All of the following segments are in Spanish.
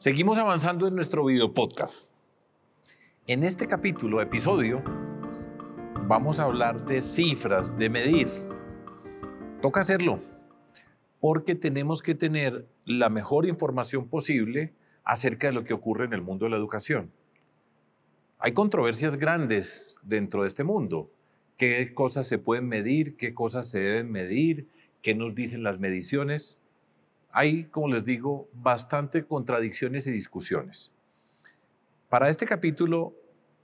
Seguimos avanzando en nuestro video podcast. En este episodio, vamos a hablar de cifras, de medir. Toca hacerlo, porque tenemos que tener la mejor información posible acerca de lo que ocurre en el mundo de la educación. Hay controversias grandes dentro de este mundo. ¿Qué cosas se pueden medir? ¿Qué cosas se deben medir? ¿Qué nos dicen las mediciones? Hay, como les digo, bastante contradicciones y discusiones. Para este capítulo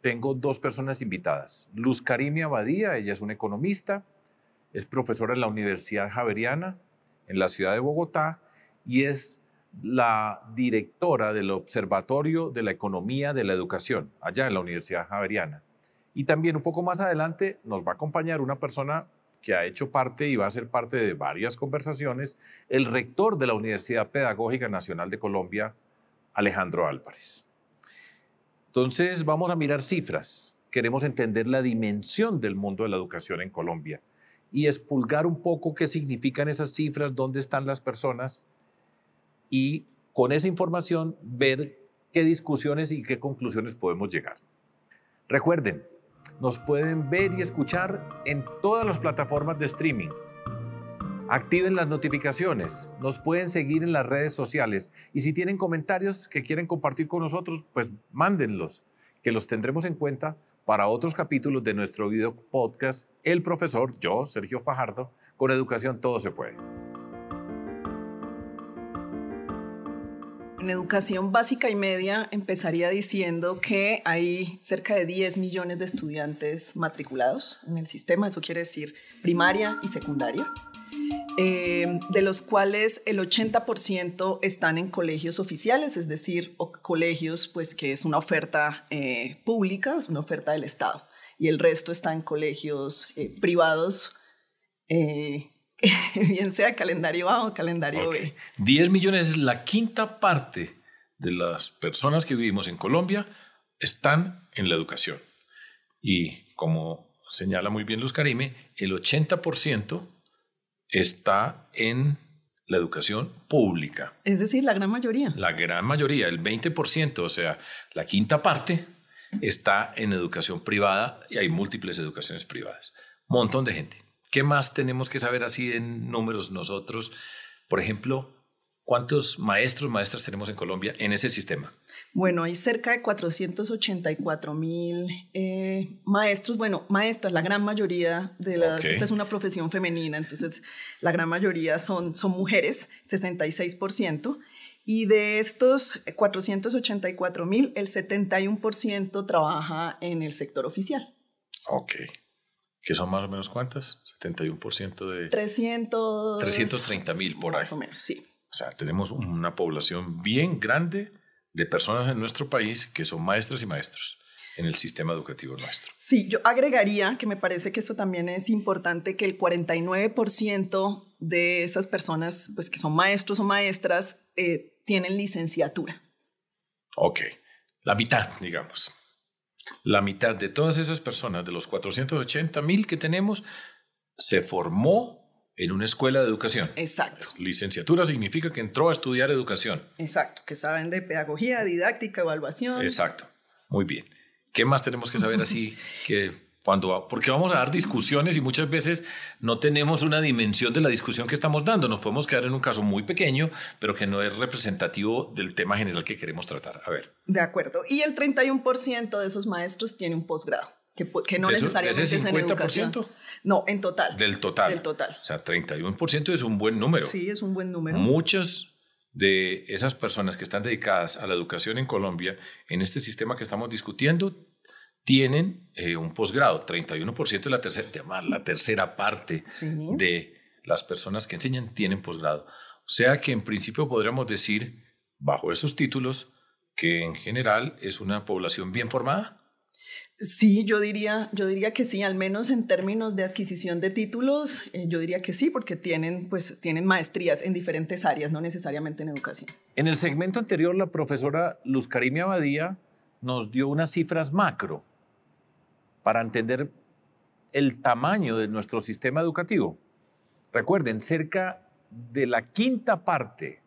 tengo dos personas invitadas. Luz Karime Abadía, ella es una economista, es profesora en la Universidad Javeriana en la ciudad de Bogotá y es la directora del Observatorio de la Economía de la Educación, allá en la Universidad Javeriana. Y también un poco más adelante nos va a acompañar una persona que ha hecho parte y va a ser parte de varias conversaciones, el rector de la Universidad Pedagógica Nacional de Colombia, Alejandro Álvarez. Entonces vamos a mirar cifras. Queremos entender la dimensión del mundo de la educación en Colombia y expulgar un poco qué significan esas cifras, dónde están las personas y con esa información ver qué discusiones y qué conclusiones podemos llegar. Recuerden, nos pueden ver y escuchar en todas las plataformas de streaming. Activen las notificaciones, nos pueden seguir en las redes sociales y si tienen comentarios que quieren compartir con nosotros, pues mándenlos, que los tendremos en cuenta para otros capítulos de nuestro video podcast, El Profesor, yo, Sergio Fajardo, con Educación Todo se puede. En educación básica y media empezaría diciendo que hay cerca de 10 millones de estudiantes matriculados en el sistema, eso quiere decir primaria y secundaria, de los cuales el 80% están en colegios oficiales, es decir, colegios pues, que es una oferta pública, es una oferta del Estado, y el resto está en colegios privados, bien sea calendario A o calendario B. 10 millones es la quinta parte de las personas que vivimos en Colombia están en la educación. Y como señala muy bien Luz Karime, el 80% está en la educación pública. Es decir, la gran mayoría. La gran mayoría, el 20%, o sea, la quinta parte está en educación privada y hay múltiples educaciones privadas. Montón de gente. ¿Qué más tenemos que saber así en números nosotros? Por ejemplo, ¿cuántos maestros, maestras tenemos en Colombia en ese sistema? Bueno, hay cerca de 484,000 maestros. Bueno, maestras, la gran mayoría de las... Esta es una profesión femenina, entonces la gran mayoría son mujeres, 66%. Y de estos 484,000, el 71% trabaja en el sector oficial. Ok. ¿Que son más o menos cuántas? 71% de... 330,000 por ahí. Más o menos, sí. O sea, tenemos una población bien grande de personas en nuestro país que son maestras y maestros en el sistema educativo nuestro. Sí, yo agregaría que me parece que eso también es importante, que el 49% de esas personas pues, que son maestros o maestras tienen licenciatura. Ok, la mitad, digamos. La mitad de todas esas personas, de los 480,000 que tenemos, se formó en una escuela de educación. Exacto. Licenciatura significa que entró a estudiar educación. Exacto, que saben de pedagogía, didáctica, evaluación. Exacto, muy bien. ¿Qué más tenemos que saber así que... Porque vamos a dar discusiones y muchas veces no tenemos una dimensión de la discusión que estamos dando. Nos podemos quedar en un caso muy pequeño, pero que no es representativo del tema general que queremos tratar. A ver. De acuerdo. Y el 31% de esos maestros tiene un posgrado, que no necesariamente es en educación. ¿De ese 50%? No, en total. Del total. Del total. O sea, 31% es un buen número. Sí, es un buen número. Muchas de esas personas que están dedicadas a la educación en Colombia, en este sistema que estamos discutiendo, tienen un posgrado. 31% de la tercera parte de las personas que enseñan tienen posgrado. O sea que en principio podríamos decir, bajo esos títulos, que en general es una población bien formada. Sí, yo diría que sí, al menos en términos de adquisición de títulos, yo diría que sí, porque tienen maestrías en diferentes áreas, no necesariamente en educación. En el segmento anterior, la profesora Luz Karime Abadía nos dio unas cifras macro para entender el tamaño de nuestro sistema educativo. Recuerden, cerca de la quinta parte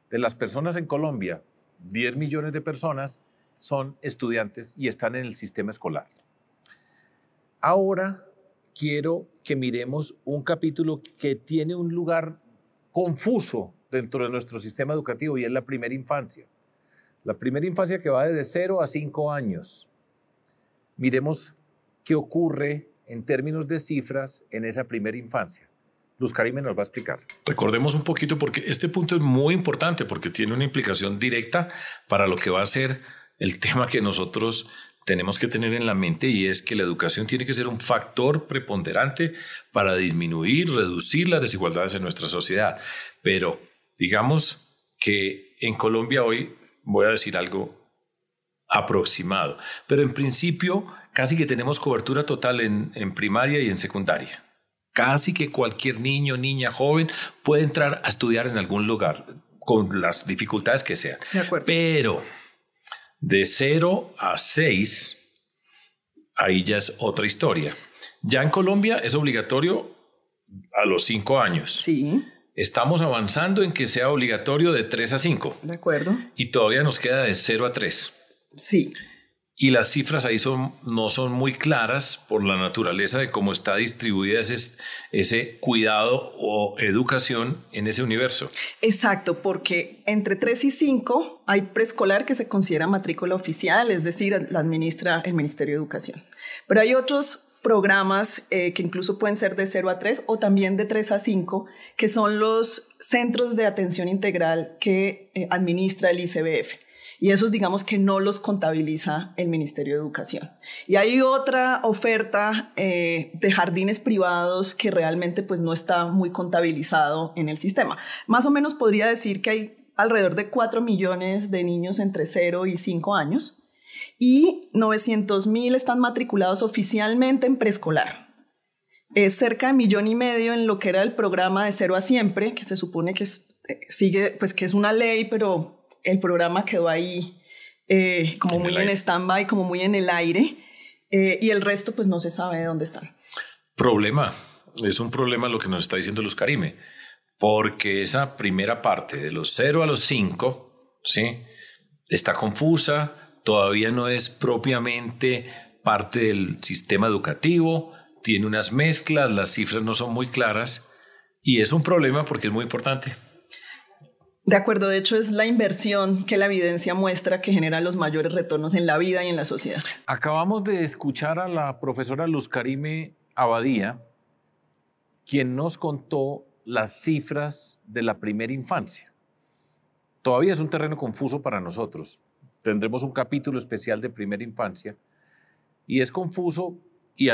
de las personas en Colombia 10 millones de personas son estudiantes y están en el sistema escolar. Ahora quiero que miremos un capítulo que tiene un lugar confuso dentro de nuestro sistema educativo y es la primera infancia. La primera infancia que va desde 0 a 5 años. Miremos qué ocurre en términos de cifras en esa primera infancia. Luz Karime nos va a explicar. Recordemos un poquito porque este punto es muy importante porque tiene una implicación directa para lo que va a ser el tema que nosotros tenemos que tener en la mente y es que la educación tiene que ser un factor preponderante para disminuir, reducir las desigualdades en nuestra sociedad. Pero digamos que en Colombia hoy, voy a decir algo aproximado, pero en principio casi que tenemos cobertura total en primaria y en secundaria. Casi que cualquier niño, niña, joven puede entrar a estudiar en algún lugar con las dificultades que sean. De acuerdo. Pero de 0 a 6, ahí ya es otra historia. Ya en Colombia es obligatorio a los 5 años. Sí. Estamos avanzando en que sea obligatorio de 3 a 5. De acuerdo. Y todavía nos queda de 0 a 3. Sí. Y las cifras ahí no son muy claras por la naturaleza de cómo está distribuida ese cuidado o educación en ese universo. Exacto, porque entre 3 y 5 hay preescolar que se considera matrícula oficial, es decir, la administra el Ministerio de Educación. Pero hay otros programas que incluso pueden ser de 0 a 3 o también de 3 a 5, que son los centros de atención integral que administra el ICBF. Y esos digamos que no los contabiliza el Ministerio de Educación. Y hay otra oferta de jardines privados que realmente pues no está muy contabilizado en el sistema. Más o menos podría decir que hay alrededor de 4 millones de niños entre 0 y 5 años y 900,000 están matriculados oficialmente en preescolar. Es cerca de 1,5 millones en lo que era el programa de 0 a Siempre, que se supone que sigue, pues que es una ley, pero el programa quedó ahí como muy en stand-by, como muy en el aire, y el resto pues no se sabe de dónde están. Es un problema lo que nos está diciendo Luz Karime, porque esa primera parte de los 0 a los 5, ¿sí? Está confusa, todavía no es propiamente parte del sistema educativo, tiene unas mezclas, las cifras no son muy claras, y es un problema porque es muy importante. De acuerdo, de hecho es la inversión que la evidencia muestra que genera los mayores retornos en la vida y en la sociedad. Acabamos de escuchar a la profesora Luz Karime Abadía, quien nos contó las cifras de la primera infancia. Todavía es un terreno confuso para nosotros. Tendremos un capítulo especial de primera infancia y es confuso y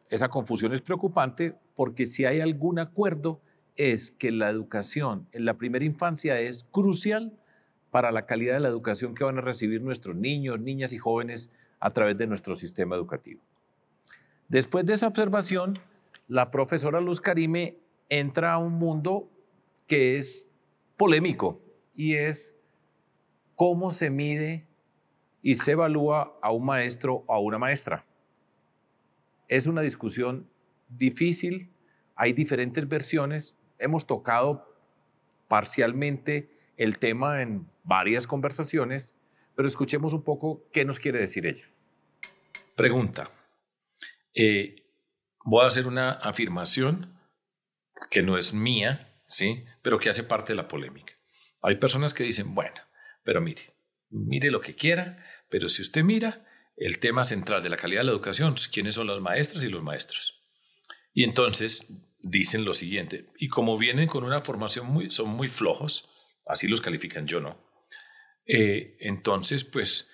esa confusión es preocupante porque si hay algún acuerdo es que la educación en la primera infancia es crucial para la calidad de la educación que van a recibir nuestros niños, niñas y jóvenes a través de nuestro sistema educativo. Después de esa observación, la profesora Luz Karime entra a un mundo que es polémico y es cómo se mide y se evalúa a un maestro o a una maestra. Es una discusión difícil, hay diferentes versiones. Hemos tocado parcialmente el tema en varias conversaciones, pero escuchemos un poco qué nos quiere decir ella. Pregunta. Voy a hacer una afirmación que no es mía, ¿sí? Pero que hace parte de la polémica. Hay personas que dicen, bueno, pero mire lo que quiera, pero si usted mira el tema central de la calidad de la educación, ¿quiénes son las maestras y los maestros? Y entonces dicen lo siguiente, y como vienen con una formación son muy flojos, así los califican, yo no, entonces pues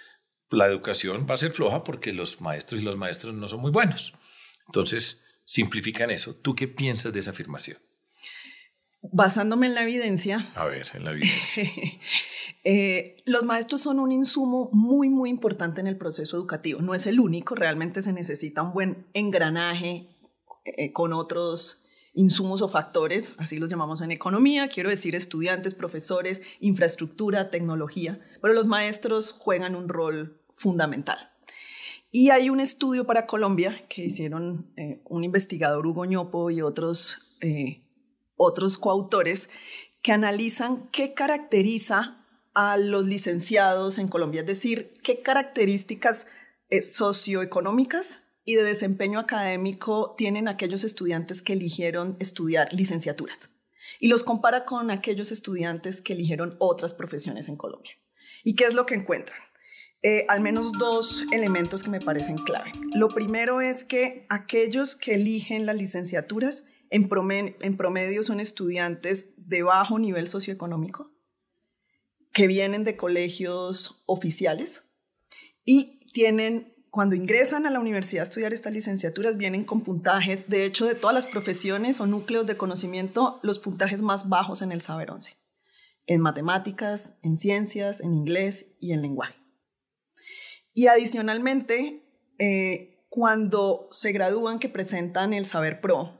la educación va a ser floja porque los maestros y los maestros no son muy buenos. Entonces simplifican eso. ¿Tú qué piensas de esa afirmación? Basándome en la evidencia. A ver, en la evidencia. Los maestros son un insumo muy, muy importante en el proceso educativo. No es el único, realmente se necesita un buen engranaje con otros insumos o factores, así los llamamos en economía, quiero decir estudiantes, profesores, infraestructura, tecnología, pero los maestros juegan un rol fundamental. Y hay un estudio para Colombia que hicieron un investigador, Hugo Ñopo, y otros coautores que analizan qué caracteriza a los licenciados en Colombia, es decir, qué características socioeconómicas y de desempeño académico tienen aquellos estudiantes que eligieron estudiar licenciaturas y los compara con aquellos estudiantes que eligieron otras profesiones en Colombia. ¿Y qué es lo que encuentran? Al menos dos elementos que me parecen clave. Lo primero es que aquellos que eligen las licenciaturas en promedio son estudiantes de bajo nivel socioeconómico, que vienen de colegios oficiales y cuando ingresan a la universidad a estudiar estas licenciaturas, vienen con puntajes, de hecho, de todas las profesiones o núcleos de conocimiento, los puntajes más bajos en el Saber 11, en matemáticas, en ciencias, en inglés y en lenguaje. Y adicionalmente, cuando se gradúan, que presentan el Saber Pro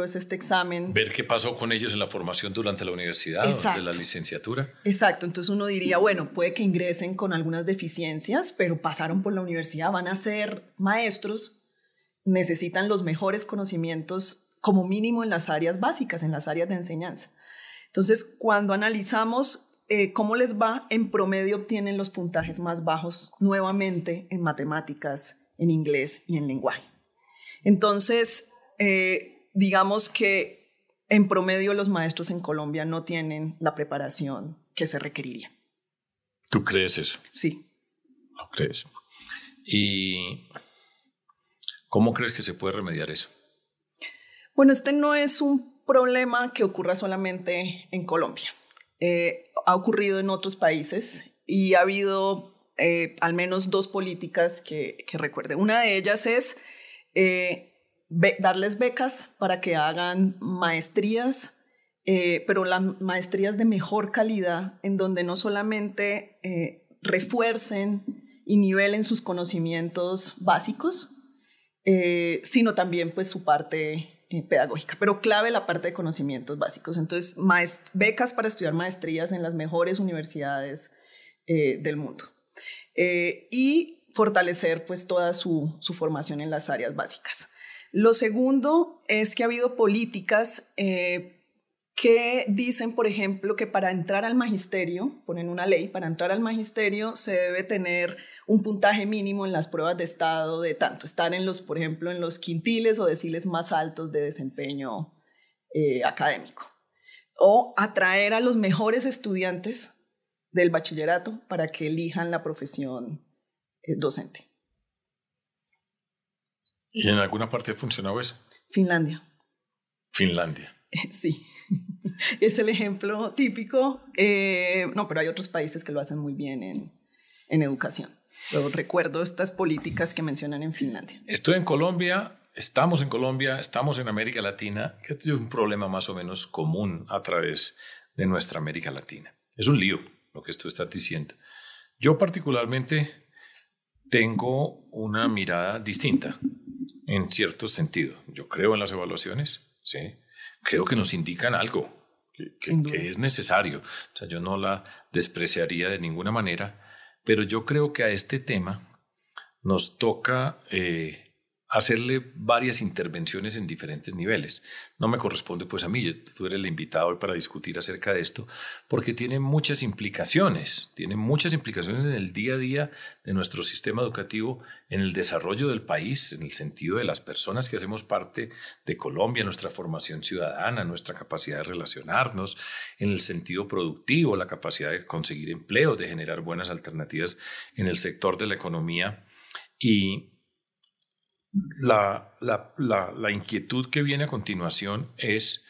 es este examen. Ver qué pasó con ellos en la formación durante la universidad. Exacto. O de la licenciatura. Exacto, entonces uno diría, bueno, puede que ingresen con algunas deficiencias, pero pasaron por la universidad, van a ser maestros, necesitan los mejores conocimientos como mínimo en las áreas básicas, en las áreas de enseñanza. Entonces, cuando analizamos cómo les va, en promedio obtienen los puntajes más bajos nuevamente en matemáticas, en inglés y en lenguaje. Entonces, digamos que en promedio los maestros en Colombia no tienen la preparación que se requeriría. ¿Tú crees eso? Sí. ¿Lo crees? ¿Y cómo crees que se puede remediar eso? Bueno, este no es un problema que ocurra solamente en Colombia. Ha ocurrido en otros países y ha habido al menos dos políticas que recuerde. Una de ellas es darles becas para que hagan maestrías, pero las maestrías de mejor calidad, en donde no solamente refuercen y nivelen sus conocimientos básicos, sino también pues su parte pedagógica, pero clave la parte de conocimientos básicos. Entonces, becas para estudiar maestrías en las mejores universidades del mundo. Y fortalecer pues toda su formación en las áreas básicas. Lo segundo es que ha habido políticas que dicen, por ejemplo, que para entrar al magisterio, ponen una ley, para entrar al magisterio se debe tener un puntaje mínimo en las pruebas de estado de tanto, estar en los, por ejemplo, en los quintiles o deciles más altos de desempeño académico. O atraer a los mejores estudiantes del bachillerato para que elijan la profesión docente. ¿Y en alguna parte ha funcionado eso? Finlandia. Finlandia. Sí, es el ejemplo típico. No, pero hay otros países que lo hacen muy bien en educación. Pero recuerdo estas políticas que mencionan en Finlandia. Estoy en Colombia, estamos en América Latina. Este es un problema más o menos común a través de nuestra América Latina. Es un lío lo que tú estás diciendo. Yo particularmente tengo una mirada distinta en cierto sentido. Yo creo en las evaluaciones, ¿sí? Creo que nos indican algo que es necesario. O sea, yo no la despreciaría de ninguna manera, pero yo creo que a este tema nos toca hacerle varias intervenciones en diferentes niveles. No me corresponde pues a mí, tú eres el invitado hoy para discutir acerca de esto, porque tiene muchas implicaciones en el día a día de nuestro sistema educativo, en el desarrollo del país, en el sentido de las personas que hacemos parte de Colombia, nuestra formación ciudadana, nuestra capacidad de relacionarnos, en el sentido productivo, la capacidad de conseguir empleo, de generar buenas alternativas en el sector de la economía. Y la inquietud que viene a continuación es,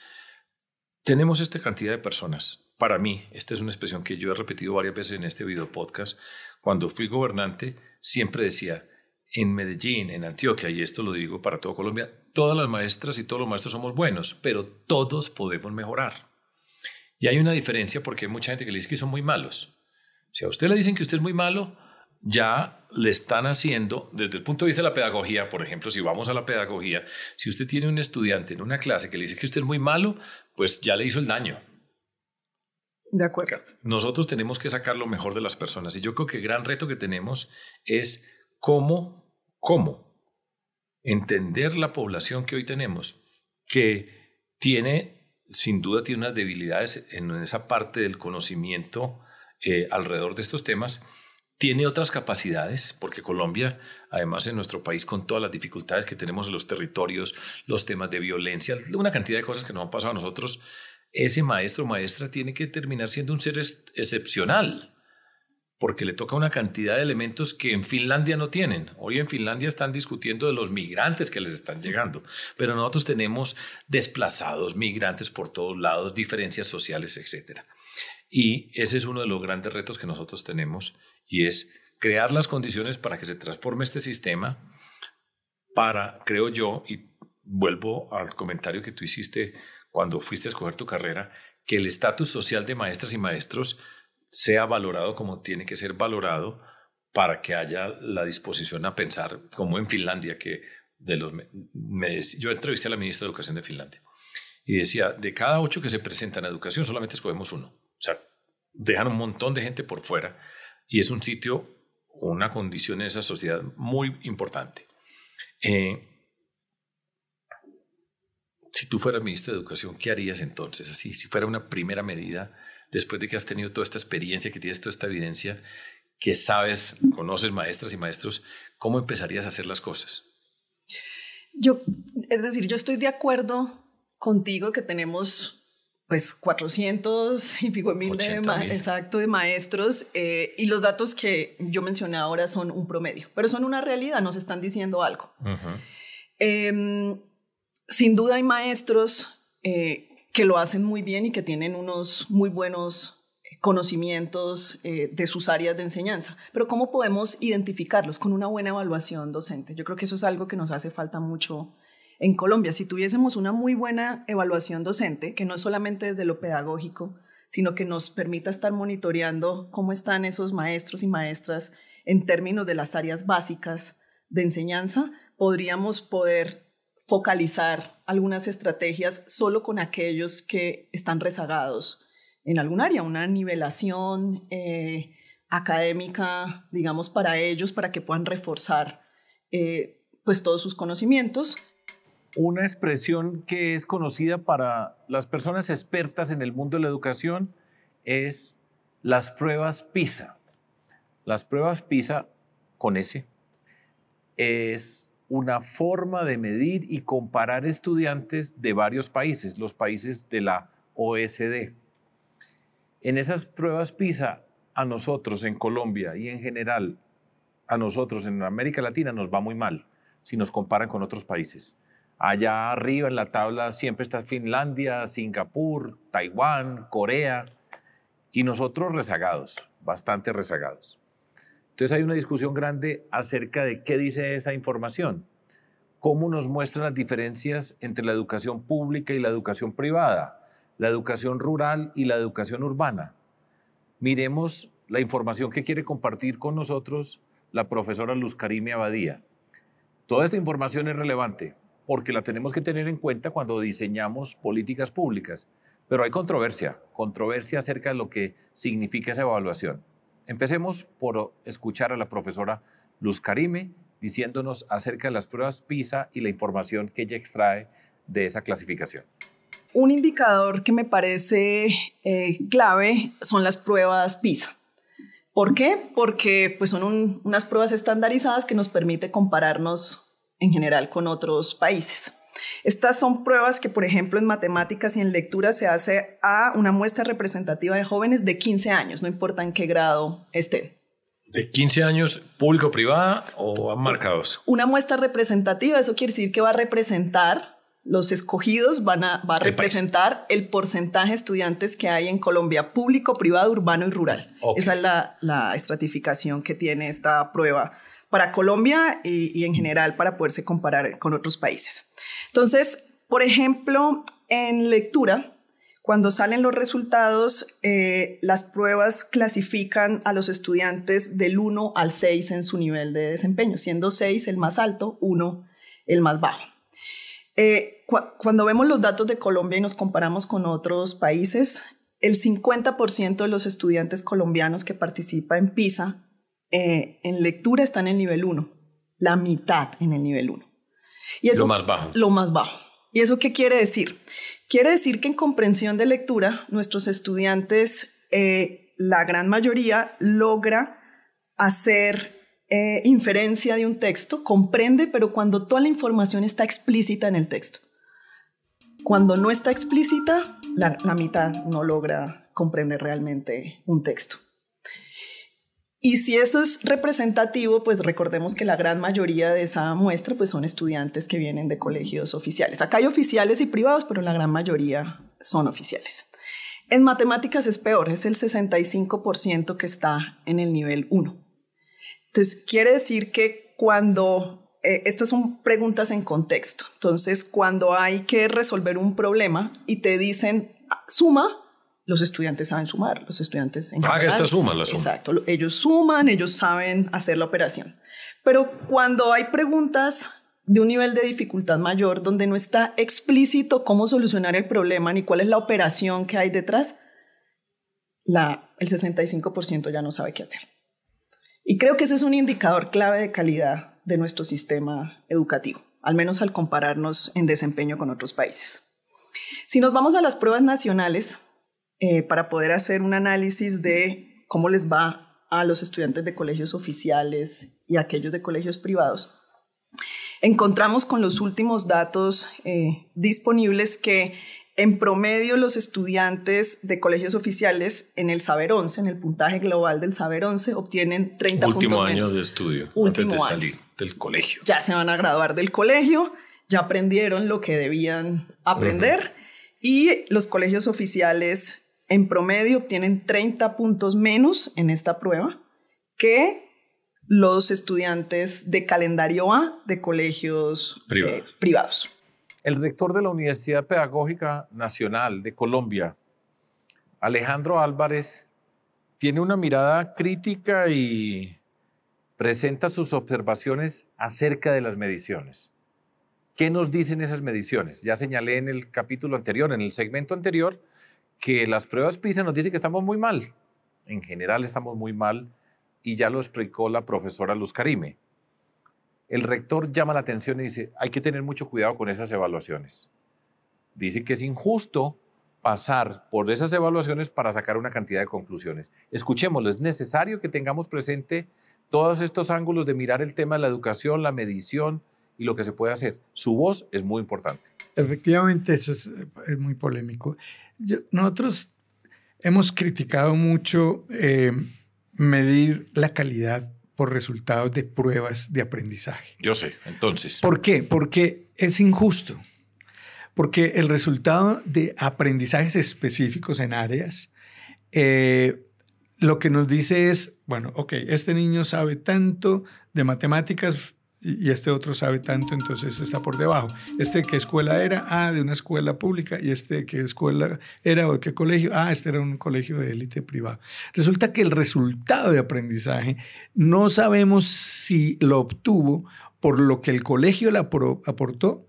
tenemos esta cantidad de personas. Para mí, esta es una expresión que yo he repetido varias veces en este video podcast. Cuando fui gobernante, siempre decía, en Medellín, en Antioquia, y esto lo digo para todo Colombia, todas las maestras y todos los maestros somos buenos, pero todos podemos mejorar. Y hay una diferencia porque hay mucha gente que le dice que son muy malos. Si a usted le dicen que usted es muy malo, ya le están haciendo, desde el punto de vista de la pedagogía, por ejemplo, si vamos a la pedagogía, si usted tiene un estudiante en una clase que le dice que usted es muy malo, pues ya le hizo el daño. De acuerdo. Nosotros tenemos que sacar lo mejor de las personas y yo creo que el gran reto que tenemos es cómo entender la población que hoy tenemos, que sin duda tiene unas debilidades en esa parte del conocimiento alrededor de estos temas. Tiene otras capacidades, porque Colombia, además en nuestro país, con todas las dificultades que tenemos en los territorios, los temas de violencia, una cantidad de cosas que nos han pasado a nosotros, ese maestro o maestra tiene que terminar siendo un ser excepcional, porque le toca una cantidad de elementos que en Finlandia no tienen. Hoy en Finlandia están discutiendo de los migrantes que les están llegando, pero nosotros tenemos desplazados, migrantes por todos lados, diferencias sociales, etc. Y ese es uno de los grandes retos que nosotros tenemos, y es crear las condiciones para que se transforme este sistema para, creo yo, y vuelvo al comentario que tú hiciste cuando fuiste a escoger tu carrera, que el estatus social de maestras y maestros sea valorado como tiene que ser valorado para que haya la disposición a pensar, como en Finlandia, que yo entrevisté a la ministra de Educación de Finlandia y decía, de cada 8 que se presentan a educación solamente escogemos 1. O sea, dejan un montón de gente por fuera y es un sitio, una condición en esa sociedad muy importante. Si tú fueras ministro de Educación, ¿qué harías entonces? Así, si fuera una primera medida, después de que has tenido toda esta experiencia, que tienes toda esta evidencia, que sabes, conoces maestras y maestros, ¿cómo empezarías a hacer las cosas? Yo estoy de acuerdo contigo que tenemos pues 400 y pico mil de maestros y los datos que yo mencioné ahora son un promedio, pero son una realidad, nos están diciendo algo. Sin duda hay maestros que lo hacen muy bien y que tienen unos muy buenos conocimientos de sus áreas de enseñanza, pero ¿cómo podemos identificarlos? Con una buena evaluación docente. Yo creo que eso es algo que nos hace falta mucho en Colombia. Si tuviésemos una muy buena evaluación docente, que no es solamente desde lo pedagógico, sino que nos permita estar monitoreando cómo están esos maestros y maestras en términos de las áreas básicas de enseñanza, podríamos poder focalizar algunas estrategias solo con aquellos que están rezagados en algún área, una nivelación académica, digamos, para ellos, para que puedan reforzar pues todos sus conocimientos. Una expresión que es conocida para las personas expertas en el mundo de la educación es las pruebas PISA. Las pruebas PISA, con S, es una forma de medir y comparar estudiantes de varios países, los países de la OECD. En esas pruebas PISA, a nosotros en Colombia y en general, a nosotros en América Latina nos va muy mal si nos comparan con otros países. Allá arriba en la tabla siempre está Finlandia, Singapur, Taiwán, Corea, y nosotros rezagados, bastante rezagados. Entonces hay una discusión grande acerca de qué dice esa información, cómo nos muestran las diferencias entre la educación pública y la educación privada, la educación rural y la educación urbana. Miremos la información que quiere compartir con nosotros la profesora Luz Karime Abadía. Toda esta información es relevante porque la tenemos que tener en cuenta cuando diseñamos políticas públicas, pero hay controversia acerca de lo que significa esa evaluación. Empecemos por escuchar a la profesora Luz Karime diciéndonos acerca de las pruebas PISA y la información que ella extrae de esa clasificación. Un indicador que me parece clave son las pruebas PISA. ¿Por qué? Porque pues, son unas pruebas estandarizadas que nos permite compararnos en general con otros países. Estas son pruebas que, por ejemplo, en matemáticas y en lectura se hace a una muestra representativa de jóvenes de 15 años, no importa en qué grado estén. ¿De 15 años público o privada o marcados? Una muestra representativa, eso quiere decir que va a representar, los escogidos va a representar el porcentaje de estudiantes que hay en Colombia, público, privado, urbano y rural. Okay. Esa es la estratificación que tiene esta prueba para Colombia y en general para poderse comparar con otros países. Entonces, por ejemplo, en lectura, cuando salen los resultados, las pruebas clasifican a los estudiantes del 1 al 6 en su nivel de desempeño, siendo 6 el más alto, 1 el más bajo. Cuando vemos los datos de Colombia y nos comparamos con otros países, el 50% de los estudiantes colombianos que participan en PISA en lectura están en el nivel 1, la mitad en el nivel 1. Y eso, lo más bajo. Lo más bajo. ¿Y eso qué quiere decir? Quiere decir que en comprensión de lectura nuestros estudiantes la gran mayoría logra hacer inferencia de un texto, comprende, pero cuando toda la información está explícita en el texto. Cuando no está explícita, la mitad no logra comprender realmente un texto. Y si eso es representativo, pues recordemos que la gran mayoría de esa muestra pues son estudiantes que vienen de colegios oficiales. Acá hay oficiales y privados, pero la gran mayoría son oficiales. En matemáticas es peor, es el 65% que está en el nivel 1. Entonces, quiere decir que cuando, estas son preguntas en contexto, entonces cuando hay que resolver un problema y te dicen suma, los estudiantes saben sumar, los estudiantes en general. Haga esta suma, la suma. Exacto, ellos suman, ellos saben hacer la operación. Pero cuando hay preguntas de un nivel de dificultad mayor, donde no está explícito cómo solucionar el problema ni cuál es la operación que hay detrás, el 65% ya no sabe qué hacer. Y creo que eso es un indicador clave de calidad de nuestro sistema educativo, al menos al compararnos en desempeño con otros países. Si nos vamos a las pruebas nacionales, para poder hacer un análisis de cómo les va a los estudiantes de colegios oficiales y a aquellos de colegios privados, encontramos con los últimos datos disponibles que en promedio los estudiantes de colegios oficiales en el Saber 11, en el puntaje global del Saber 11, obtienen 30 puntos menos. Último año de estudio, antes de salir del colegio. Ya se van a graduar del colegio, ya aprendieron lo que debían aprender y los colegios oficiales en promedio obtienen 30 puntos menos en esta prueba que los estudiantes de calendario A de colegios privados. El rector de la Universidad Pedagógica Nacional de Colombia, Alejandro Álvarez, tiene una mirada crítica y presenta sus observaciones acerca de las mediciones. ¿Qué nos dicen esas mediciones? Ya señalé en el capítulo anterior, en el segmento anterior, que las pruebas PISA nos dicen que estamos muy mal. En general estamos muy mal y ya lo explicó la profesora Luz Karime. El rector llama la atención y dice, hay que tener mucho cuidado con esas evaluaciones. Dice que es injusto pasar por esas evaluaciones para sacar una cantidad de conclusiones. Escuchémoslo, es necesario que tengamos presente todos estos ángulos de mirar el tema de la educación, la medición y lo que se puede hacer. Su voz es muy importante. Efectivamente, eso es muy polémico. Nosotros hemos criticado mucho medir la calidad por resultados de pruebas de aprendizaje. Yo sé, entonces. ¿Por qué? Porque es injusto. Porque el resultado de aprendizajes específicos en áreas, lo que nos dice es, bueno, ok, este niño sabe tanto de matemáticas y este otro sabe tanto, entonces está por debajo. Este qué escuela era, de una escuela pública, y este qué escuela era o de qué colegio, este era un colegio de élite privado. Resulta que el resultado de aprendizaje no sabemos si lo obtuvo por lo que el colegio le aportó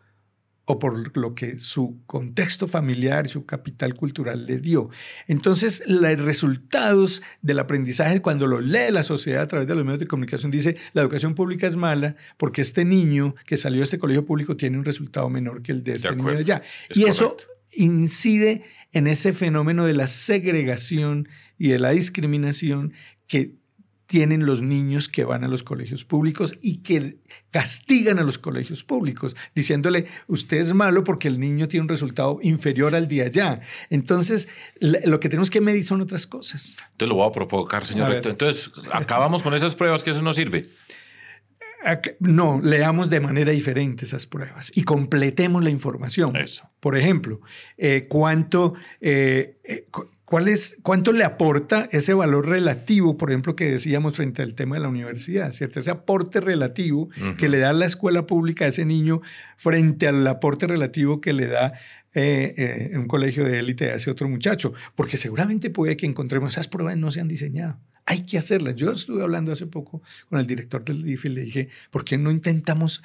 o por lo que su contexto familiar y su capital cultural le dio. Entonces, los resultados del aprendizaje, cuando lo lee la sociedad a través de los medios de comunicación, dice, la educación pública es mala porque este niño que salió de este colegio público tiene un resultado menor que el de este niño de allá. Y eso incide en ese fenómeno de la segregación y de la discriminación que tienen los niños que van a los colegios públicos y que castigan a los colegios públicos, diciéndole, usted es malo porque el niño tiene un resultado inferior al de allá. Entonces, lo que tenemos que medir son otras cosas. Entonces lo voy a provocar, señor rector. Entonces, acabamos con esas pruebas, que eso no sirve. No, leamos de manera diferente esas pruebas y completemos la información. Eso. Por ejemplo, ¿cuánto le aporta ese valor relativo, por ejemplo, que decíamos frente al tema de la universidad, ¿cierto? Ese aporte relativo que le da la escuela pública a ese niño frente al aporte relativo que le da en un colegio de élite a ese otro muchacho, porque seguramente puede que encontremos esas pruebas no se han diseñado. Hay que hacerlas. Yo estuve hablando hace poco con el director del DIF y le dije, ¿por qué no intentamos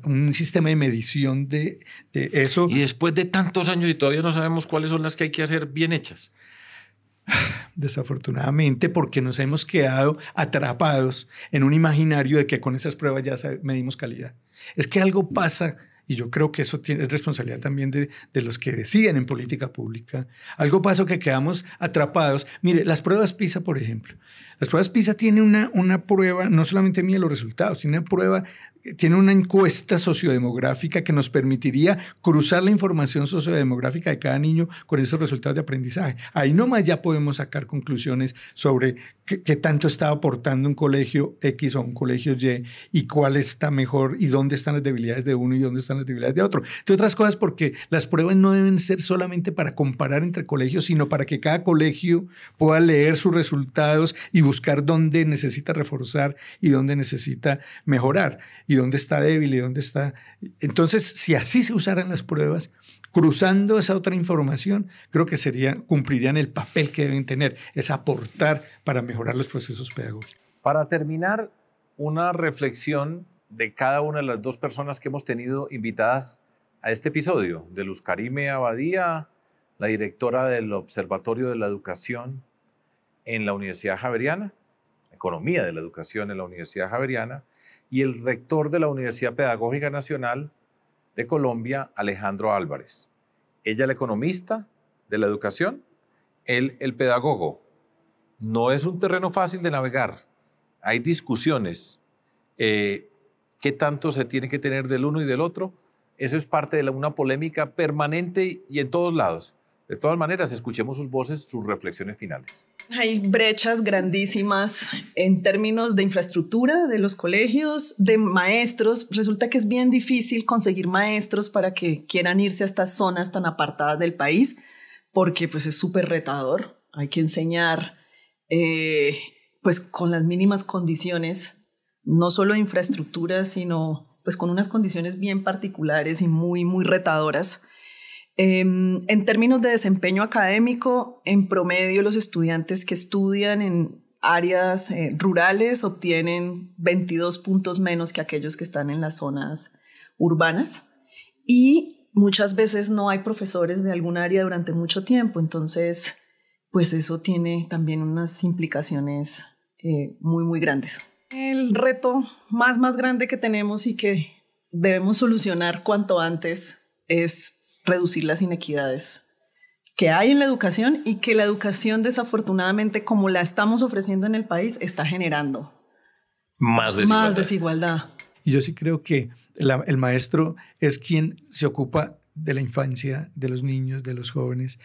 un sistema de medición de eso? Y después de tantos años y todavía no sabemos cuáles son las que hay que hacer bien hechas. Desafortunadamente, porque nos hemos quedado atrapados en un imaginario de que con esas pruebas ya medimos calidad. Es que algo pasa y yo creo que eso es responsabilidad también de los que deciden en política pública. Algo pasó que quedamos atrapados. Mire, las pruebas PISA, por ejemplo. Las pruebas PISA tienen una prueba, no solamente mide los resultados, tiene una encuesta sociodemográfica que nos permitiría cruzar la información sociodemográfica de cada niño con esos resultados de aprendizaje. Ahí nomás ya podemos sacar conclusiones sobre qué tanto está aportando un colegio X o un colegio y cuál está mejor y dónde están las debilidades de uno y dónde están las debilidades de otro. Entre otras cosas porque las pruebas no deben ser solamente para comparar entre colegios, sino para que cada colegio pueda leer sus resultados y buscar dónde necesita reforzar y dónde necesita mejorar y dónde está débil y dónde está. Entonces, si así se usaran las pruebas, cruzando esa otra información, creo que cumplirían el papel que deben tener, es aportar para mejorar los procesos pedagógicos. Para terminar, una reflexión de cada una de las dos personas que hemos tenido invitadas a este episodio, de Luz Karime Abadía, la directora del Observatorio de la Educación en la Universidad Javeriana, Economía de la Educación en la Universidad Javeriana, y el rector de la Universidad Pedagógica Nacional de Colombia, Alejandro Álvarez. Ella, la economista de la educación, él, el pedagogo. No es un terreno fácil de navegar. Hay discusiones. ¿Qué tanto se tiene que tener del uno y del otro? Eso es parte de una polémica permanente y en todos lados. De todas maneras, escuchemos sus voces, sus reflexiones finales. Hay brechas grandísimas en términos de infraestructura de los colegios, de maestros. Resulta que es bien difícil conseguir maestros para que quieran irse a estas zonas tan apartadas del país, porque pues es súper retador. Hay que enseñar pues con las mínimas condiciones, no solo de infraestructura, sino pues con unas condiciones bien particulares y muy, muy retadoras. En términos de desempeño académico, en promedio los estudiantes que estudian en áreas rurales obtienen 22 puntos menos que aquellos que están en las zonas urbanas y muchas veces no hay profesores de algún área durante mucho tiempo, entonces pues eso tiene también unas implicaciones muy, muy grandes. El reto más grande que tenemos y que debemos solucionar cuanto antes es reducir las inequidades que hay en la educación y que la educación, desafortunadamente, como la estamos ofreciendo en el país, está generando más desigualdad. Y yo sí creo que el maestro es quien se ocupa de la infancia, de los niños, de los jóvenes,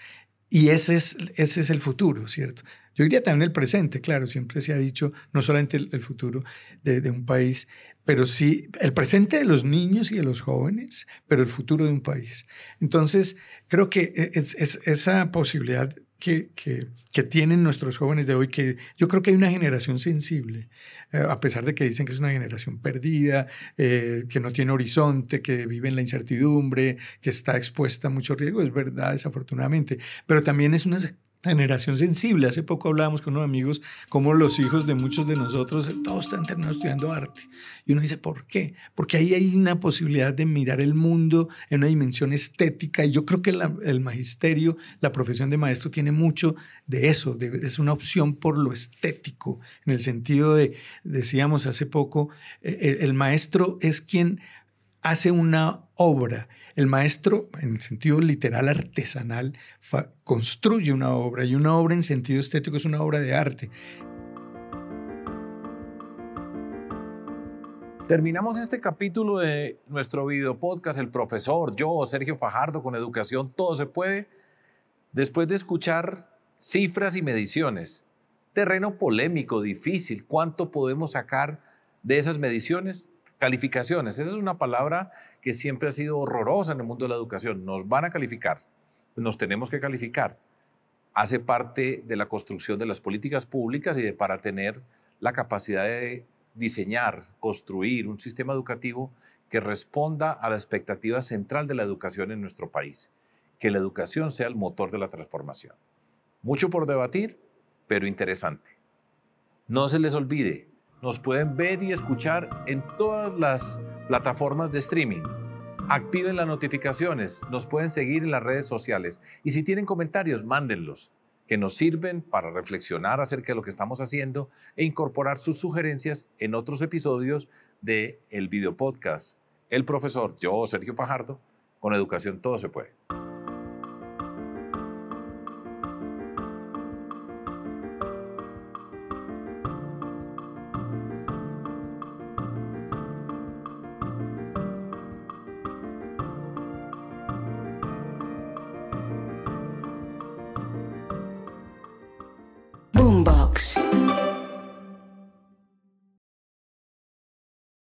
y ese es el futuro, ¿cierto? Yo diría también el presente, claro, siempre se ha dicho, no solamente el futuro de un país, pero sí el presente de los niños y de los jóvenes, pero el futuro de un país. Entonces, creo que es esa posibilidad que tienen nuestros jóvenes de hoy, que yo creo que hay una generación sensible, a pesar de que dicen que es una generación perdida, que no tiene horizonte, que vive en la incertidumbre, que está expuesta a mucho riesgo, es verdad, desafortunadamente, pero también es una generación sensible. Hace poco hablábamos con unos amigos cómo los hijos de muchos de nosotros todos están terminando estudiando arte. Y uno dice, ¿por qué? Porque ahí hay una posibilidad de mirar el mundo en una dimensión estética. Y yo creo que el magisterio, la profesión de maestro tiene mucho de eso. Es una opción por lo estético, en el sentido de, decíamos hace poco, el maestro es quien hace una obra. El maestro, en el sentido literal artesanal, construye una obra, y una obra en sentido estético es una obra de arte. Terminamos este capítulo de nuestro video podcast, el profesor, yo, Sergio Fajardo, con Educación Todo Se Puede, después de escuchar cifras y mediciones. Terreno polémico, difícil. ¿Cuánto podemos sacar de esas mediciones? Calificaciones. Esa es una palabra que siempre ha sido horrorosa en el mundo de la educación. Nos van a calificar. Nos tenemos que calificar. Hace parte de la construcción de las políticas públicas y para tener la capacidad de diseñar, construir un sistema educativo que responda a la expectativa central de la educación en nuestro país. Que la educación sea el motor de la transformación. Mucho por debatir, pero interesante. No se les olvide, nos pueden ver y escuchar en todas las plataformas de streaming. Activen las notificaciones, nos pueden seguir en las redes sociales. Y si tienen comentarios, mándenlos, que nos sirven para reflexionar acerca de lo que estamos haciendo e incorporar sus sugerencias en otros episodios del video podcast el profesor, yo, Sergio Fajardo, con educación todo se puede. Boombox.